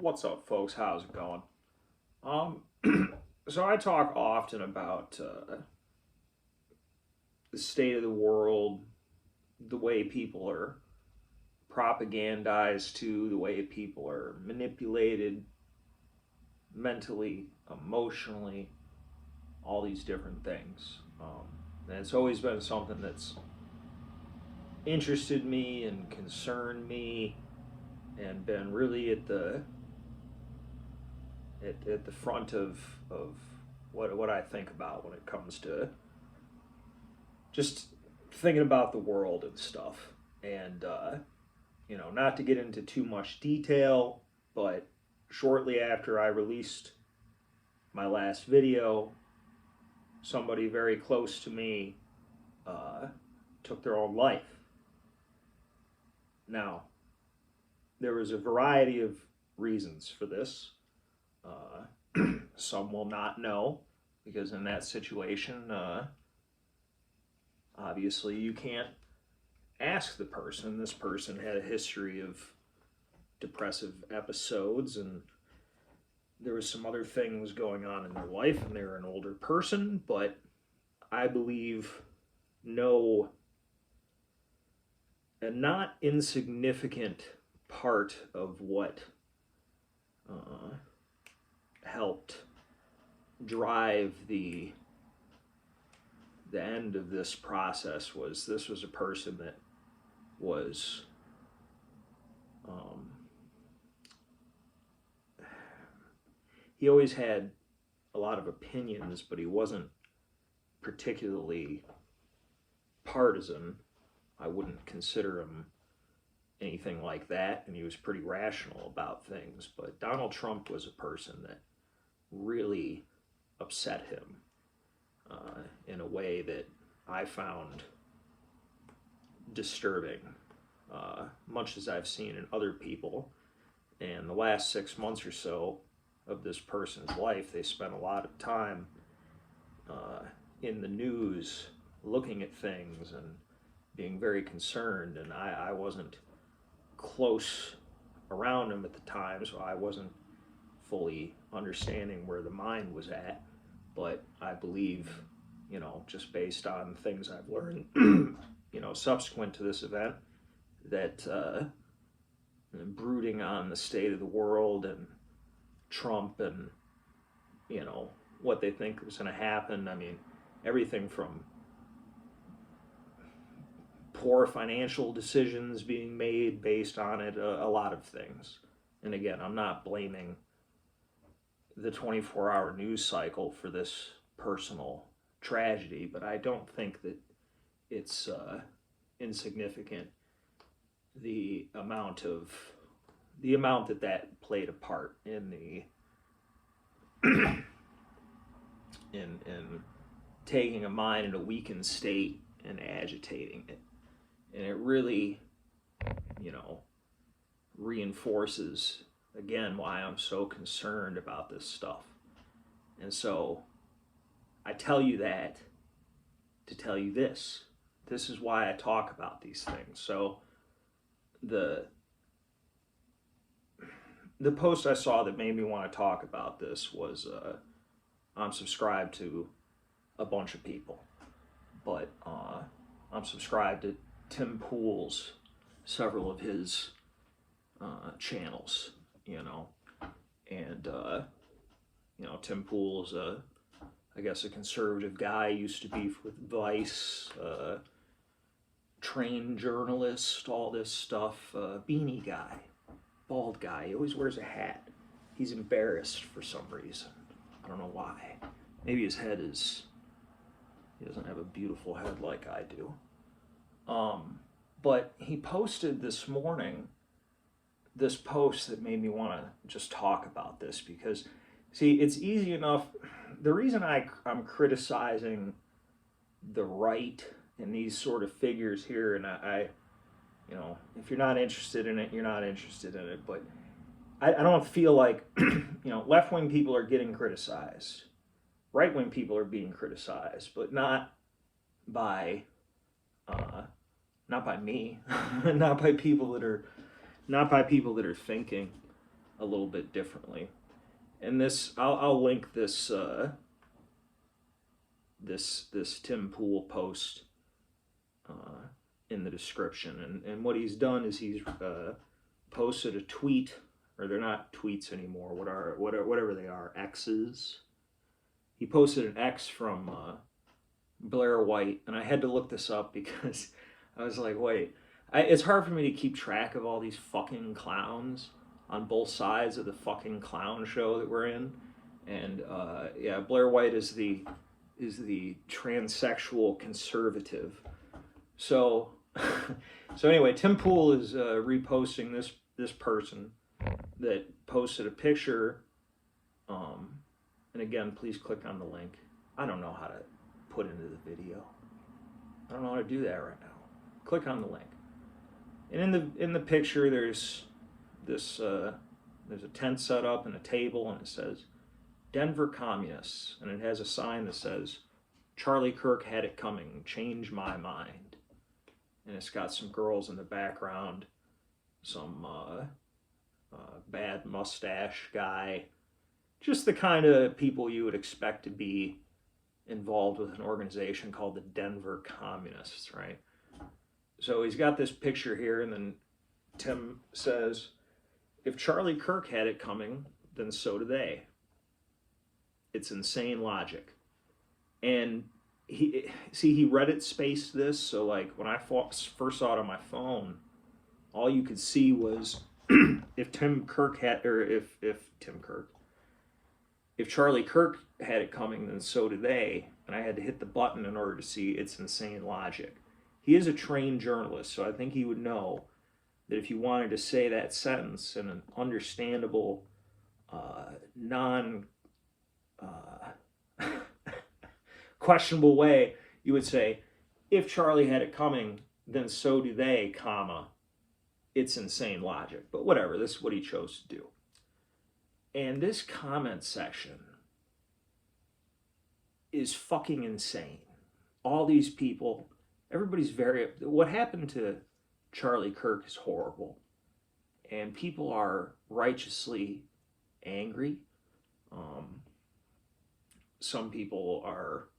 What's up, folks? How's it going? Um, so I talk often about the state of the world, the way people are propagandized to, the way people are manipulated mentally, emotionally, all these different things. And it's always been something that's interested me and concerned me and been really at the front of what I think about when it comes to just thinking about the world and stuff. And not to get into too much detail, but shortly after I released my last video, somebody very close to me took their own life. Now, there was a variety of reasons for this. Some will not know because in that situation, obviously you can't ask the person. This person had a history of depressive episodes and there was some other things going on in their life, and they're an older person, but I believe no, a not insignificant part of what helped drive the end of this process was this was a person that was he always had a lot of opinions, but he wasn't particularly partisan. I wouldn't consider him anything like that, and he was pretty rational about things. But Donald Trump was a person that really upset him in a way that I found disturbing, much as I've seen in other people. And the last 6 months or so of this person's life, they spent a lot of time in the news looking at things and being very concerned, and I wasn't close around him at the time, so I wasn't fully understanding where the mind was at. But I believe, just based on things I've learned, subsequent to this event, that brooding on the state of the world and Trump and, what they think was going to happen. I mean, everything from poor financial decisions being made based on it, a lot of things. And again, I'm not blaming the 24-hour news cycle for this personal tragedy, but I don't think that it's insignificant the amount that played a part in the in taking a mind in a weakened state and agitating it. And it really, reinforces again why I'm so concerned about this stuff. And so I tell you that to tell you this. This is why I talk about these things. So the post I saw that made me want to talk about this was I'm subscribed to a bunch of people, but I'm subscribed to Tim Pool's several of his channels, and Tim Pool's I guess a conservative guy, used to be with Vice, trained journalist, all this stuff, beanie guy, bald guy. He always wears a hat. He's embarrassed for some reason. I don't know why. Maybe his head is, he doesn't have a beautiful head like I do. But he posted this morning this post that made me want to just talk about this because, see, it's easy enough. The reason I'm criticizing the right and these sort of figures here, and I if you're not interested in it, you're not interested in it, but I don't feel like, left-wing people are getting criticized. Right-wing people are being criticized, but not by me, not by people that are thinking. a little bit differently. And this, I'll link this this Tim Pool post in the description. And what he's done is he's posted a tweet, or they're not tweets anymore. Whatever they are, X's. He posted an X from Blair White, and I had to look this up because I was like, wait, it's hard for me to keep track of all these fucking clowns on both sides of the fucking clown show that we're in. And yeah, Blair White is the transsexual conservative. So so anyway, Tim Pool is reposting this person that posted a picture. And again, please click on the link. I don't know how to put into the video. I don't know how to do that right now. Click on the link. And in the picture, there's this there's a tent set up and a table, and it says Denver Communists, and it has a sign that says Charlie Kirk had it coming, change my mind. And it's got some girls in the background, some bad mustache guy, just the kind of people you would expect to be involved with an organization called the Denver Communists, right? So he's got this picture here, and then Tim says, if Charlie Kirk had it coming, then so do they. It's insane logic. And he Reddit spaced this, so like when I first saw it on my phone, all you could see was if Charlie Kirk had it coming, then so do they. And I had to hit the button in order to see it's insane logic. He is a trained journalist, so I think he would know that if you wanted to say that sentence in an understandable, questionable way, you would say, if Charlie had it coming, then so do they, comma, it's insane logic. But whatever, this is what he chose to do. And this comment section is fucking insane. All these people, everybody's what happened to Charlie Kirk is horrible. And people are righteously angry. Some people are,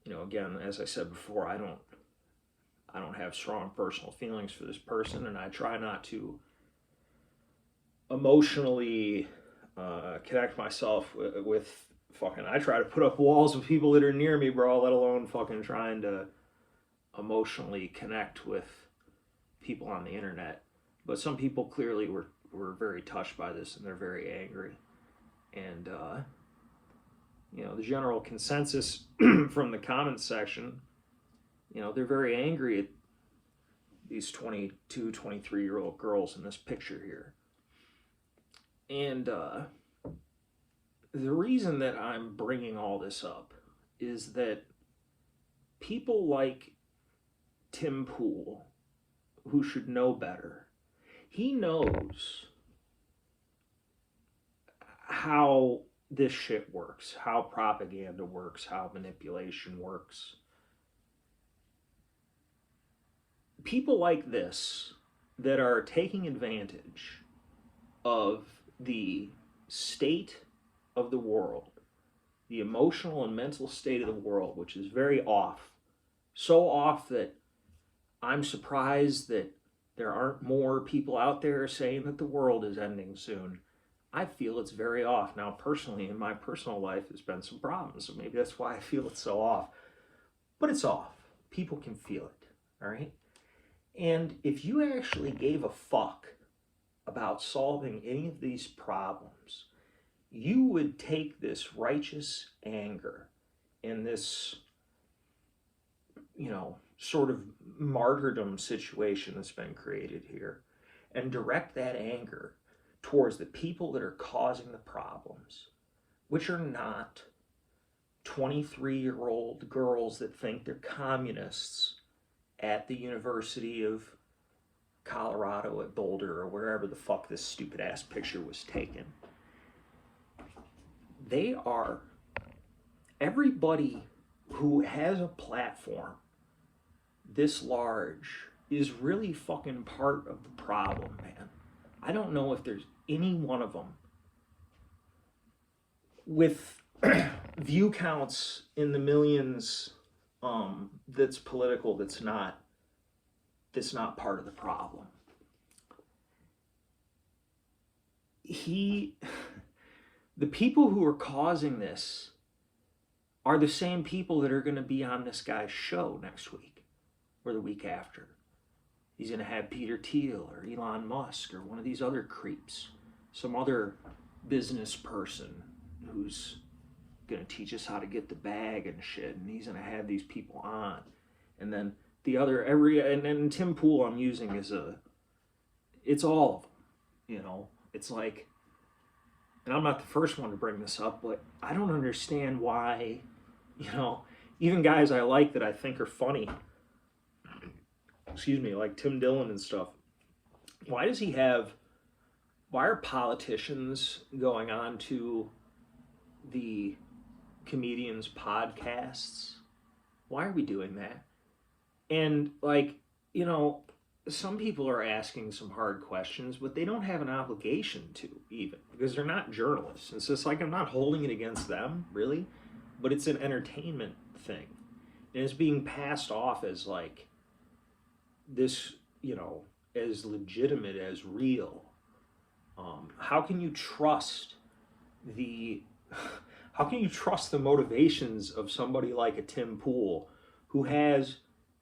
again, as I said before, I don't have strong personal feelings for this person, and I try not to emotionally connect myself with fucking, I try to put up walls with people that are near me, bro, let alone fucking trying to emotionally connect with people on the internet. But some people clearly were very touched by this, and they're very angry. And the general consensus from the comments section, they're very angry at these 22, 23-year-old girls in this picture here. And the reason that I'm bringing all this up is that people like Tim Pool, who should know better, he knows how this shit works, how propaganda works, how manipulation works. People like this that are taking advantage of the state of the world, the emotional and mental state of the world, which is very off. So off that I'm surprised that there aren't more people out there saying that the world is ending soon. I feel it's very off. Now, personally, in my personal life, there's been some problems, so maybe that's why I feel it's so off. But it's off. People can feel it, all right? And if you actually gave a fuck about solving any of these problems, you would take this righteous anger and this, sort of martyrdom situation that's been created here and direct that anger towards the people that are causing the problems, which are not 23-year-old girls that think they're communists at the University of Colorado at Boulder or wherever the fuck this stupid ass picture was taken. They are everybody who has a platform this large is really fucking part of the problem, man. I don't know if there's any one of them with view counts in the millions that's political, that's not part of the problem. The people who are causing this are the same people that are going to be on this guy's show next week or the week after. He's going to have Peter Thiel or Elon Musk or one of these other creeps, some other business person who's going to teach us how to get the bag and shit, and he's going to have these people on. And then the other, and Tim Pool I'm using as it's all of them, you know. It's like, and I'm not the first one to bring this up, but I don't understand why, you know, even guys I like that I think are funny, like Tim Dillon and stuff, why are politicians going on to the comedians' podcasts? Why are we doing that? And, like, you know, some people are asking some hard questions, but they don't have an obligation to, even, because they're not journalists. It's just like, I'm not holding it against them, really, but it's an entertainment thing. And it's being passed off as, like, this, you know, as legitimate, as real. How can you trust the motivations of somebody like a Tim Pool, who has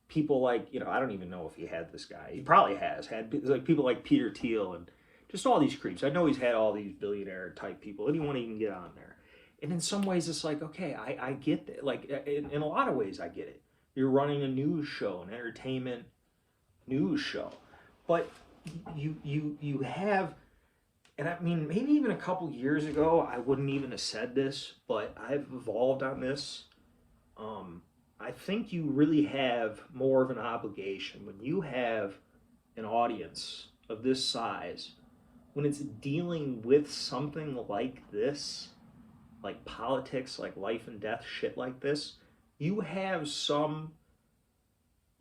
people like, you know, I don't even know if he had this guy. He probably had like people like Peter Thiel and just all these creeps. I know he's had all these billionaire type people. Anyone he can get on there. And in some ways it's like, okay, I get that. Like, in a lot of ways I get it. You're running a news show, an entertainment news show. But you have, and I mean, maybe even a couple years ago, I wouldn't even have said this, but I've evolved on this. I think you really have more of an obligation when you have an audience of this size, when it's dealing with something like this, like politics, like life and death shit like this. You have some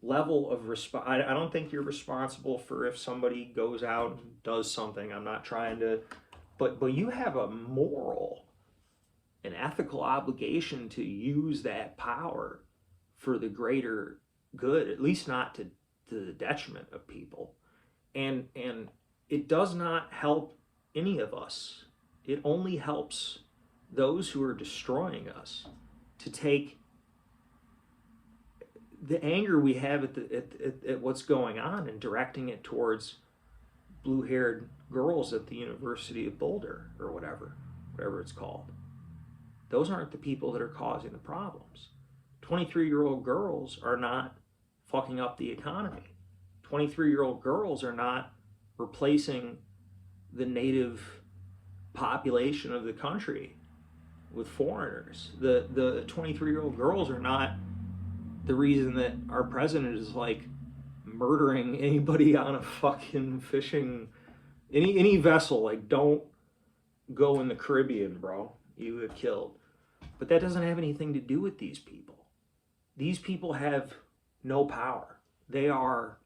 level of I don't think you're responsible for if somebody goes out and does something. I'm not trying to, but you have a moral and ethical obligation to use that power for the greater good, at least not to the detriment of people. And it does not help any of us. It only helps those who are destroying us to take the anger we have at what's going on and directing it towards blue-haired girls at the University of Boulder or whatever it's called. Those aren't the people that are causing the problems. 23-year-old girls are not fucking up the economy. 23-year-old girls are not replacing the native population of the country with foreigners. The 23-year-old girls are not the reason that our president is like murdering anybody on a fucking fishing, any vessel. Like, don't go in the Caribbean, bro. You get killed. But that doesn't have anything to do with these people. These people have no power. They are,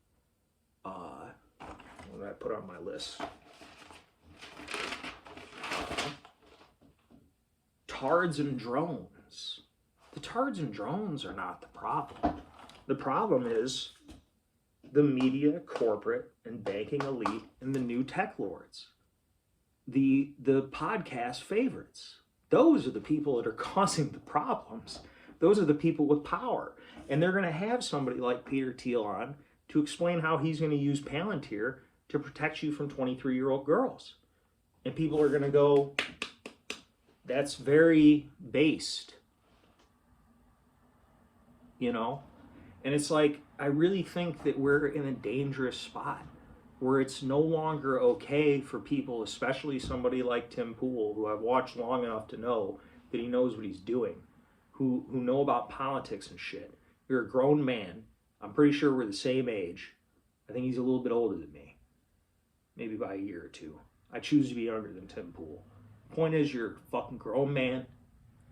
what did I put on my list? Tards and drones. The tards and drones are not the problem. The problem is the media, corporate, and banking elite and the new tech lords. The podcast favorites. Those are the people that are causing the problems. Those are the people with power. And they're going to have somebody like Peter Thiel on to explain how he's going to use Palantir to protect you from 23-year-old girls. And people are going to go, that's very based. You know? And it's like, I really think that we're in a dangerous spot where it's no longer okay for people, especially somebody like Tim Pool, who I've watched long enough to know that he knows what he's doing, who know about politics and shit. You're a grown man. I'm pretty sure we're the same age. I think he's a little bit older than me, maybe by a year or two. I choose to be younger than Tim Pool. Point is, you're a fucking grown man.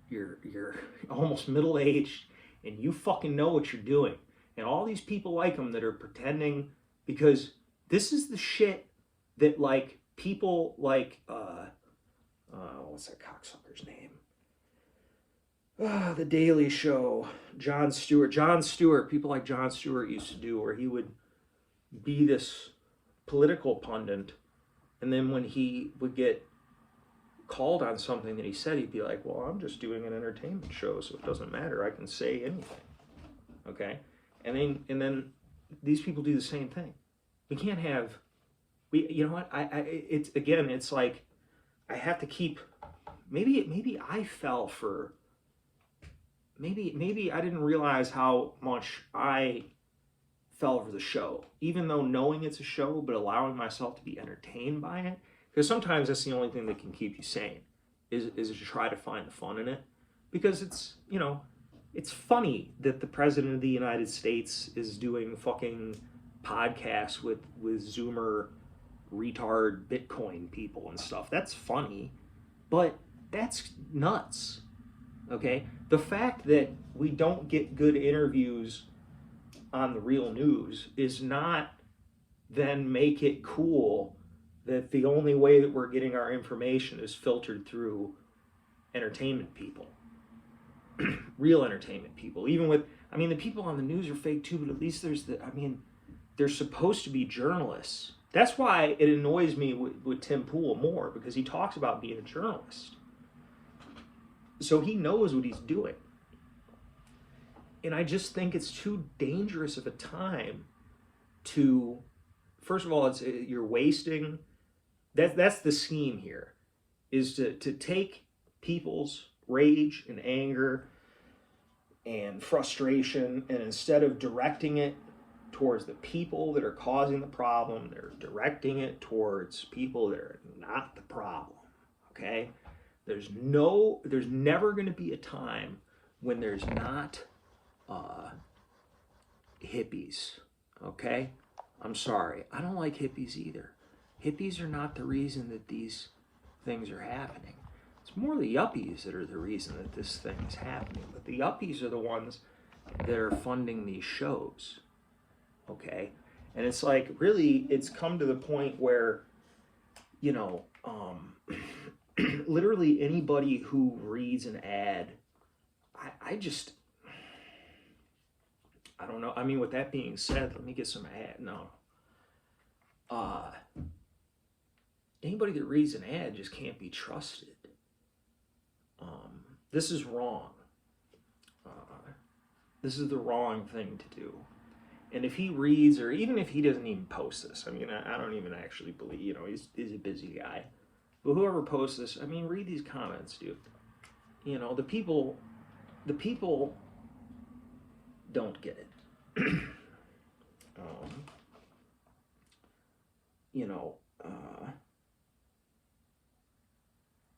You're almost middle-aged, and you fucking know what you're doing. And all these people like him that are pretending, because this is the shit that, like, people like what's that cocksucker's name? The Daily Show, Jon Stewart. Jon Stewart, people like Jon Stewart used to do, where he would be this political pundit, and then when he would get called on something that he said, he'd be like, well, I'm just doing an entertainment show, so it doesn't matter. I can say anything. Okay? And then these people do the same thing. We can't have, you know what? It's, again, it's like, I have to keep, maybe I fell for, maybe I didn't realize how much I fell for the show, even though knowing it's a show, but allowing myself to be entertained by it. Because sometimes that's the only thing that can keep you sane, is to try to find the fun in it. Because it's, you know, it's funny that the president of the United States is doing fucking podcasts with Zoomer retard Bitcoin people and stuff. That's funny, but that's nuts. Okay? The fact that we don't get good interviews on the real news is not then make it cool that the only way that we're getting our information is filtered through entertainment people. Real entertainment people. Even with, I mean, the people on the news are fake too, but at least there's the, I mean, they're supposed to be journalists. That's why it annoys me with Tim Pool more, because he talks about being a journalist. So he knows what he's doing. And I just think it's too dangerous of a time to, first of all, it's you're wasting, that's the scheme here, is to take people's rage and anger and frustration, and instead of directing it towards the people that are causing the problem, they're directing it towards people that are not the problem. Okay? There's never going to be a time when there's not hippies. Okay? I'm sorry. I don't like hippies either. Hippies are not the reason that these things are happening. It's more the yuppies that are the reason that this thing is happening. But the yuppies are the ones that are funding these shows. Okay? And it's like, really, it's come to the point where, you know, literally anybody who reads an ad, I don't know. I mean, with that being said, let me get some ad. No. Anybody that reads an ad just can't be trusted. This is wrong. This is the wrong thing to do. And if he reads, or even if he doesn't even post this, I mean, I don't even actually believe, you know, he's a busy guy. But whoever posts this, I mean, read these comments, dude. You know, the people don't get it. You know,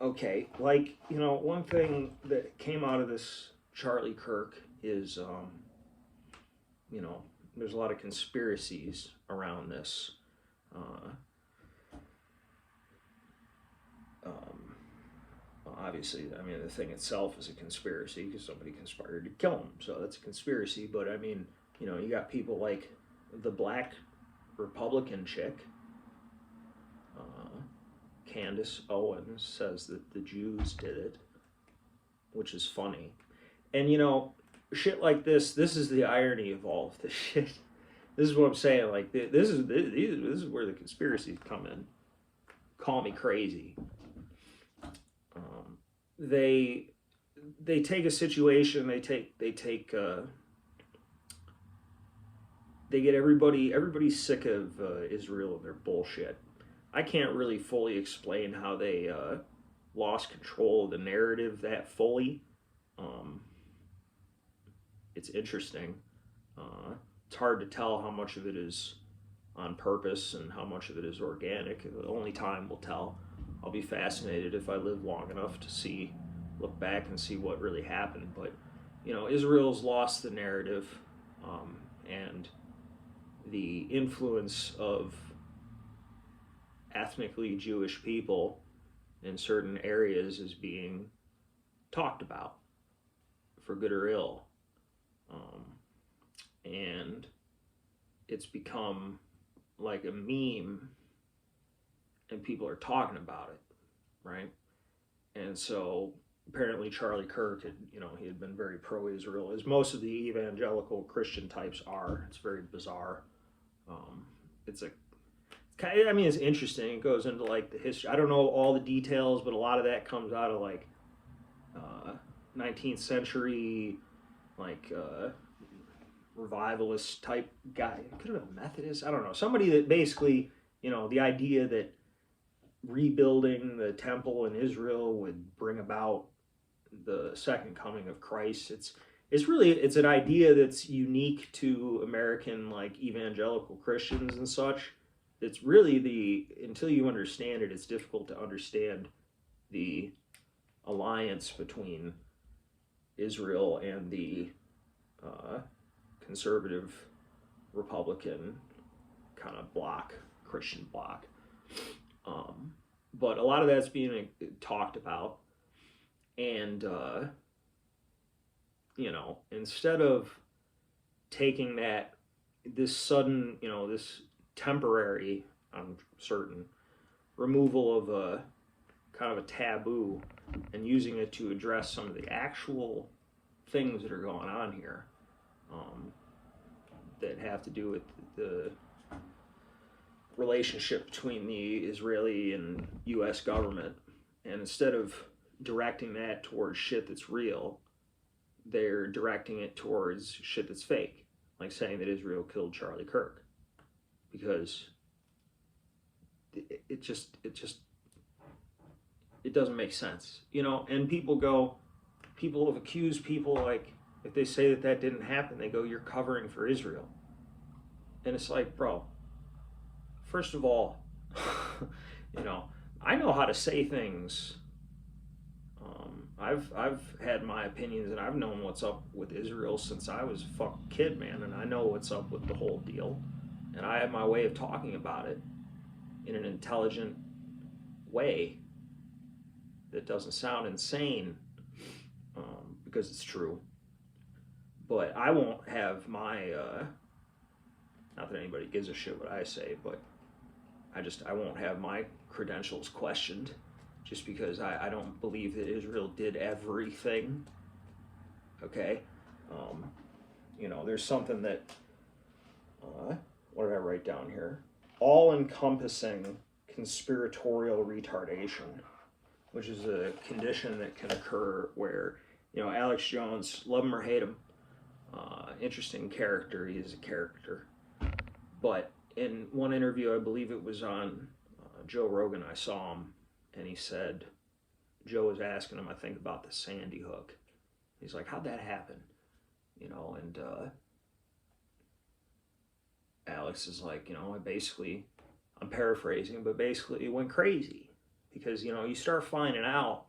okay, like, you know, one thing that came out of this Charlie Kirk is, you know, there's a lot of conspiracies around this. Obviously, I mean, the thing itself is a conspiracy because somebody conspired to kill him, so that's a conspiracy. But I mean, you know, you got people like the black Republican chick, Candace Owens, says that the Jews did it, which is funny. And you know, shit like this is the irony of all of this shit. This is what I'm saying. Like, this is where the conspiracies come in. Call me crazy. They take a situation. They get everybody's sick of Israel and their bullshit. I can't really fully explain how they lost control of the narrative that fully. It's interesting. It's hard to tell how much of it is on purpose and how much of it is organic. Only time will tell. I'll be fascinated if I live long enough to look back and see what really happened. But, you know, Israel's lost the narrative, and the influence of ethnically Jewish people in certain areas is being talked about, for good or ill. And it's become like a meme and people are talking about it, right? And so apparently Charlie Kirk had, he had been very pro-Israel, as most of the evangelical Christian types are. It's very bizarre. It's a I mean, it's interesting. It goes into like the history. I don't know all the details, but a lot of that comes out of like 19th century, like revivalist type guy. Could have been Methodist. I don't know. Somebody that basically, the idea that rebuilding the temple in Israel would bring about the second coming of Christ. It's an idea that's unique to American like evangelical Christians and such. It's really until you understand it, it's difficult to understand the alliance between Israel and the conservative Republican kind of bloc, Christian bloc. But a lot of that's being talked about, and instead of taking this sudden, this temporary, I'm certain, removal of a kind of a taboo and using it to address some of the actual things that are going on here, that have to do with the relationship between the Israeli and U.S. government. And instead of directing that towards shit that's real, they're directing it towards shit that's fake, like saying that Israel killed Charlie Kirk, because it doesn't make sense, And people have accused people, like, if they say that didn't happen, they go, "You're covering for Israel," and it's like, bro, first of all, I know how to say things. I've had my opinions, and I've known what's up with Israel since I was a fucking kid, man, and I know what's up with the whole deal, and I have my way of talking about it in an intelligent way that doesn't sound insane, because it's true. But I won't have my not that anybody gives a shit what I say, but I won't have my credentials questioned just because I don't believe that Israel did everything. Okay? There's something that, what did I write down here? All-encompassing conspiratorial retardation, which is a condition that can occur where, Alex Jones, love him or hate him, interesting character, he is a character. But in one interview, I believe it was on Joe Rogan, I saw him, and he said, Joe was asking him, I think, about the Sandy Hook. He's like, how'd that happen? And Alex is like, I'm paraphrasing, but basically it went crazy. Because, you start finding out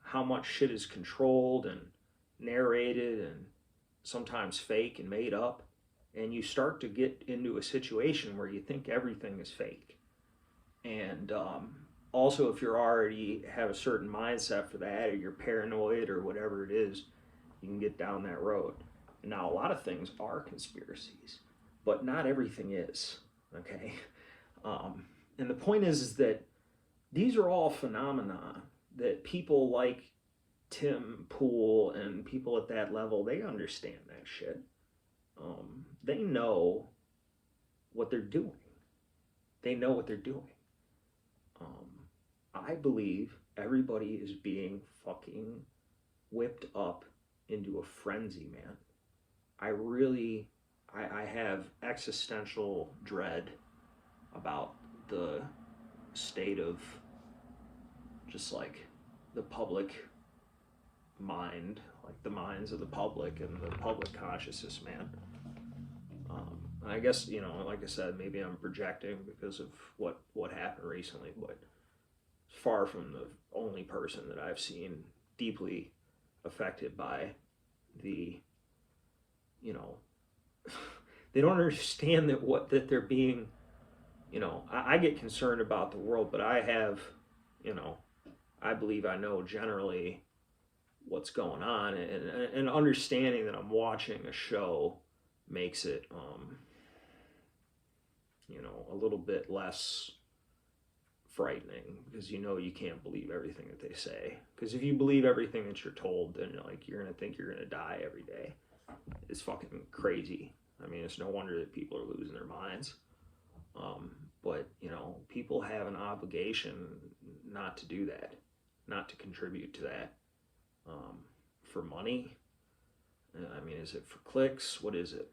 how much shit is controlled and narrated and sometimes fake and made up. And you start to get into a situation where you think everything is fake. And also, if you're already have a certain mindset for that, or you're paranoid or whatever it is, you can get down that road. And now, a lot of things are conspiracies, but not everything is, okay? And the point is that these are all phenomena that people like Tim Pool and people at that level, they understand that shit. They know what they're doing. They know what they're doing. I believe everybody is being fucking whipped up into a frenzy, man. I have existential dread about the state of just like the public mind, like the minds of the public and the public consciousness, man. I guess, like I said, maybe I'm projecting because of what happened recently, but far from the only person that I've seen deeply affected by the, they don't understand that they're being, I get concerned about the world, but I have, I believe I know generally what's going on, and understanding that I'm watching a show makes it, a little bit less frightening, because you know you can't believe everything that they say. Because if you believe everything that you're told, then you're gonna think you're gonna die every day. It's fucking crazy. I mean, it's no wonder that people are losing their minds. But people have an obligation not to do that, not to contribute to that, for money. I mean, is it for clicks? What is it?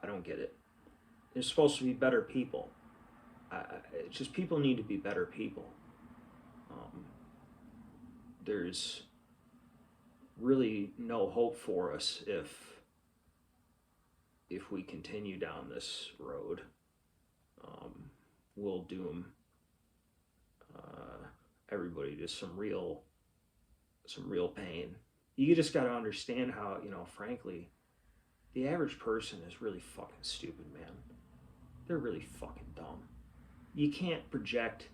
I don't get it. They're supposed to be better people. It's just people need to be better people. There's really no hope for us if we continue down this road. We'll doom everybody to some real pain. You just got to understand how, frankly, the average person is really fucking stupid, man. They're really fucking dumb. You can't project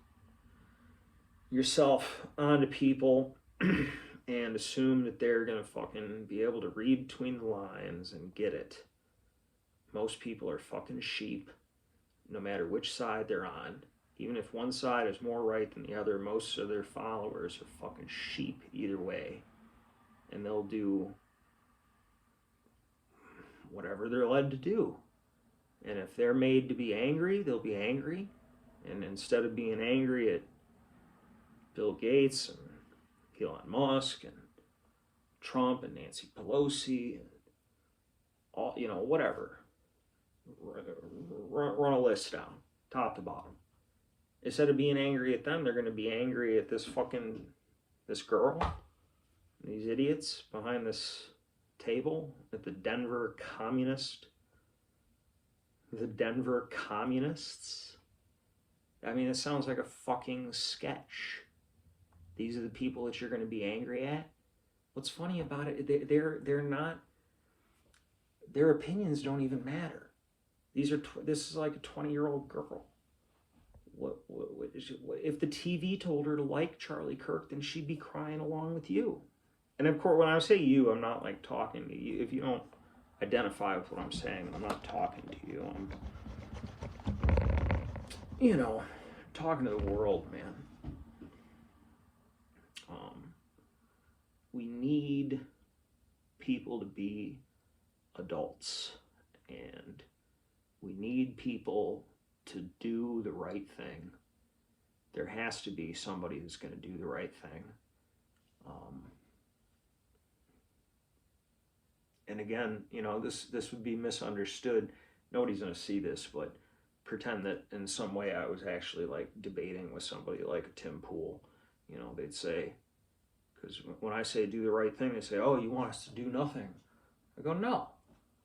yourself onto people and assume that they're gonna fucking be able to read between the lines and get it. Most people are fucking sheep, no matter which side they're on. Even if one side is more right than the other, most of their followers are fucking sheep either way. And they'll do whatever they're led to do. And if they're made to be angry, they'll be angry. And instead of being angry at Bill Gates and Elon Musk and Trump and Nancy Pelosi and all, whatever, run a list down, top to bottom. Instead of being angry at them, they're going to be angry at this girl, these idiots behind this table at the Denver Communists. I mean, it sounds like a fucking sketch. These are the people that you're going to be angry at. What's funny about it, they're not, their opinions don't even matter. This is like a 20-year-old girl. What if the TV told her to like Charlie Kirk, then she'd be crying along with you. And of course, when I say you, I'm not like talking to you. If you don't identify with what I'm saying, I'm not talking to you. I'm, talking to the world, man. We need people to be adults, and we need people to do the right thing. There has to be somebody that's going to do the right thing. And again, this would be misunderstood. Nobody's going to see this, but pretend that in some way I was actually like debating with somebody like a Tim Pool. They'd say, because when I say do the right thing, they say, oh, you want us to do nothing. I go, no.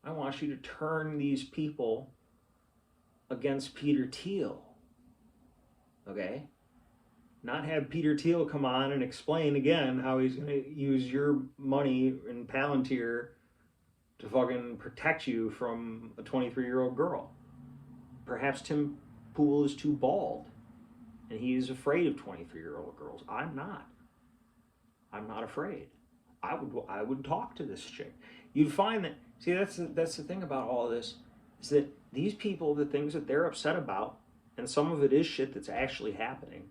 I want you to turn these people against Peter Thiel. Okay? Not have Peter Thiel come on and explain again how he's going to use your money in Palantir to fucking protect you from a 23-year-old girl. Perhaps Tim Pool is too bald and he is afraid of 23-year-old girls. I'm not. I'm not afraid. I would talk to this chick. You'd find that, see, that's the thing about all of this, is that these people, the things that they're upset about, and some of it is shit that's actually happening,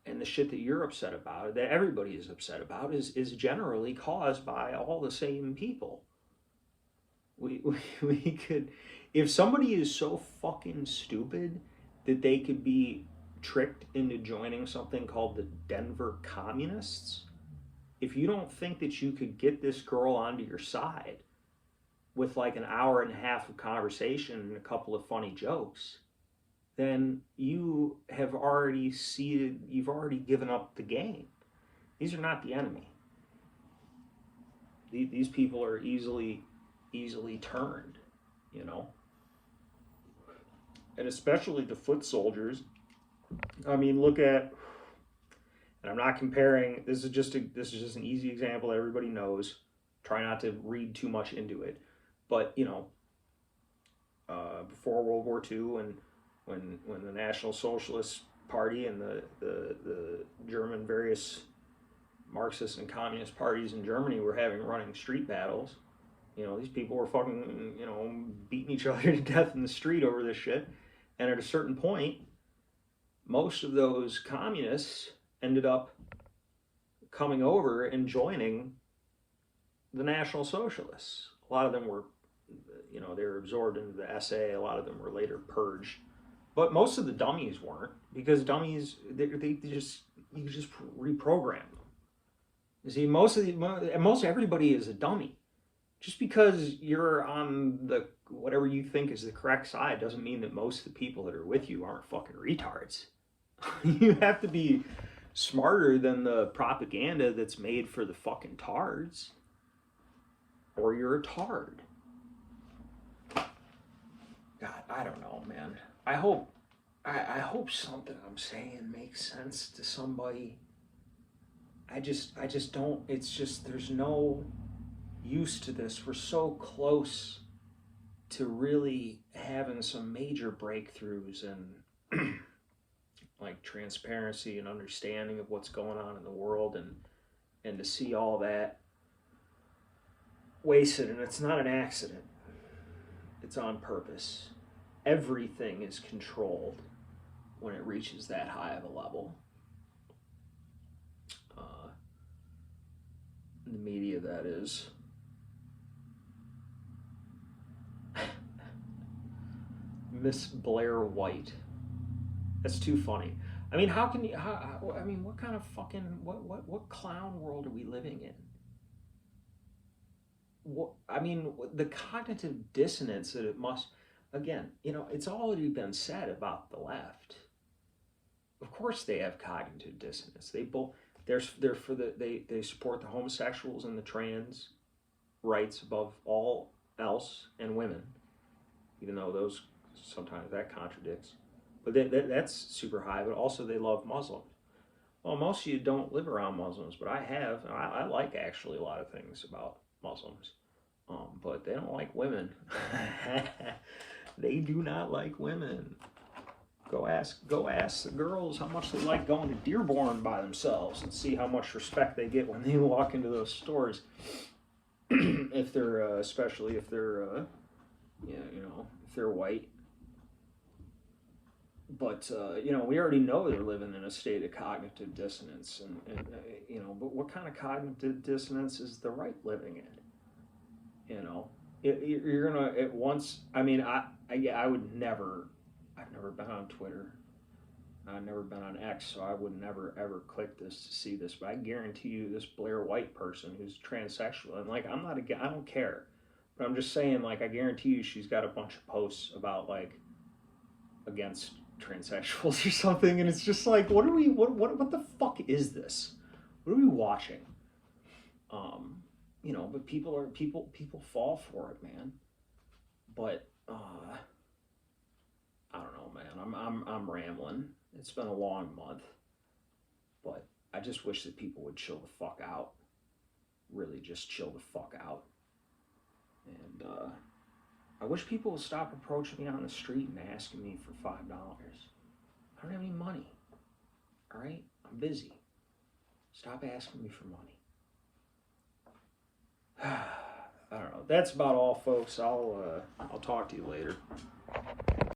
and the shit that you're upset about, that everybody is upset about, is generally caused by all the same people. We could, if somebody is so fucking stupid that they could be tricked into joining something called the Denver Communists, if you don't think that you could get this girl onto your side with like an hour and a half of conversation and a couple of funny jokes, then you have you've already given up the game. These are not the enemy. These people are easily turned, And especially the foot soldiers. I mean, look at, and I'm not comparing, this is just an easy example that everybody knows. Try not to read too much into it. But, before World War II, and when the National Socialist Party and the German various Marxist and communist parties in Germany were having running street battles, these people were fucking, beating each other to death in the street over this shit. And at a certain point, most of those communists ended up coming over and joining the National Socialists. A lot of them were, they were absorbed into the SA. A lot of them were later purged. But most of the dummies weren't, because dummies, they just, you just reprogram them. You see, most everybody is a dummy. Just because you're on the whatever you think is the correct side doesn't mean that most of the people that are with you aren't fucking retards. You have to be smarter than the propaganda that's made for the fucking tards, or you're a tard. God, I don't know, man. I hope something I'm saying makes sense to somebody. I just don't. It's just there's no use to this. We're so close to really having some major breakthroughs and like transparency and understanding of what's going on in the world, and to see all that wasted. And it's not an accident. It's on purpose. Everything is controlled when it reaches that high of a level. The media, that is. Miss Blair White. That's too funny. I mean, how can you? I mean, what kind of fucking what clown world are we living in? What I mean, the cognitive dissonance that it must. Again, it's already been said about the left. Of course, they have cognitive dissonance. They both they're for they support the homosexuals and the trans rights above all else, and women, even though those sometimes that contradicts. But that's super high. But also they love Muslims. Well, most of you don't live around Muslims, but I have. I like actually a lot of things about Muslims, but they don't like women. They do not like women. Go ask the girls how much they like going to Dearborn by themselves, and see how much respect they get when they walk into those stores. If they're especially if they're if they're white. But we already know they're living in a state of cognitive dissonance, and but what kind of cognitive dissonance is the right living in? You're gonna at once. I mean, I would never. I've never been on Twitter. I've never been on X, so I would never ever click this to see this. But I guarantee you, this Blair White person who's transsexual, and like I don't care, but I'm just saying, like, I guarantee you, she's got a bunch of posts about like against transsexuals or something, and it's just like, what the fuck is this? What are we watching? But people fall for it, man. But I don't know, man. I'm rambling. It's been a long month, but I just wish that people would chill the fuck out. Really, just chill the fuck out. And I wish people would stop approaching me on the street and asking me for $5. I don't have any money. All right, I'm busy. Stop asking me for money. I don't know. That's about all, folks. I'll talk to you later.